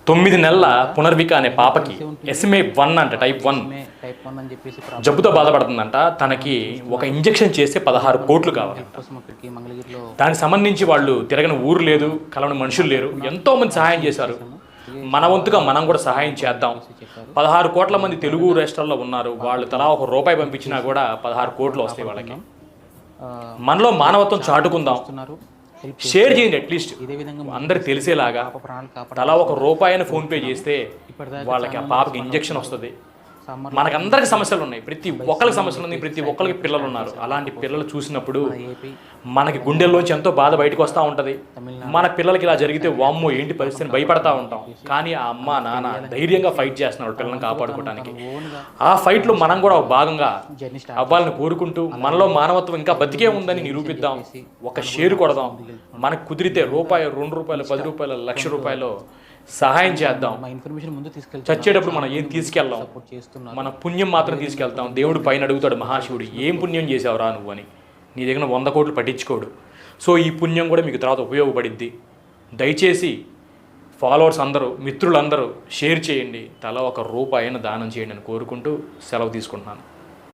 9 నెలల పునర్విక అనే పాపకి SMA-1 అంట, టైప్ 1 జబ్బుతో బాధపడుతుందంట. తనకి ఒక ఇంజెక్షన్ చేస్తే 16 కోట్లు కావాలి. దానికి సంబంధించి వాళ్ళు తిరగని ఊరు లేదు, కలవని మనుషులు లేరు. ఎంతోమంది సహాయం చేశారు. మన వంతుగా మనం కూడా సహాయం చేద్దాం. 16 కోట్ల మంది తెలుగు రాష్ట్రాల్లో ఉన్నారు. వాళ్ళు తలా ₹1 పంపించినా కూడా 16 కోట్లు వస్తాయి వాళ్ళకి. మనలో మానవత్వం చాటుకుందాం, షేర్ చేయండి. అట్లీస్ట్ అందరికి తెలిసేలాగా తలా ₹1 ఫోన్పే చేస్తే వాళ్ళకి ఆ పాపకి ఇంజెక్షన్ వస్తుంది. మనకందరికి సమస్యలు ఉన్నాయి, ప్రతి ఒక్కరికి సమస్యలు ఉన్నాయి, ప్రతి ఒక్కరికి పిల్లలు ఉన్నారు. అలాంటి పిల్లలు చూసినప్పుడు మనకి గుండెల్లోంచి ఎంతో బాధ బయటకు వస్తూ ఉంటుంది. మన పిల్లలకి ఇలా జరిగితే వామ్మో ఏంటి పరిస్థితిని భయపడతా ఉంటాం. కానీ ఆ అమ్మ నాన్న ధైర్యంగా ఫైట్ చేస్తున్నారు పిల్లల్ని కాపాడుకోవడానికి. ఆ ఫైట్లో మనం కూడా ఒక భాగంగా అవ్వాలని కోరుకుంటూ, మనలో మానవత్వం ఇంకా బతికే ఉందని నిరూపిద్దాం. ఒక షేర్ కొడదాం. మనకు కుదిరితే ₹1, ₹2, ₹10, ₹1,00,000 సహాయం చేద్దాం. చచ్చేటప్పుడు మనం ఏం తీసుకెళ్దాం, మన పుణ్యం మాత్రం తీసుకెళ్తాం. దేవుడు పైన అడుగుతాడు, మహాశివుడు ఏం పుణ్యం చేసావురా నువ్వు అని. నీ దగ్గర 100 కోట్లు పట్టించుకోడు. సో ఈ పుణ్యం కూడా మీకు తర్వాత ఉపయోగపడిద్ది. దయచేసి ఫాలోవర్స్ అందరూ, మిత్రులందరూ షేర్ చేయండి. తలా ₹1 దానం చేయండి అని కోరుకుంటూ సెలవు తీసుకుంటున్నాను.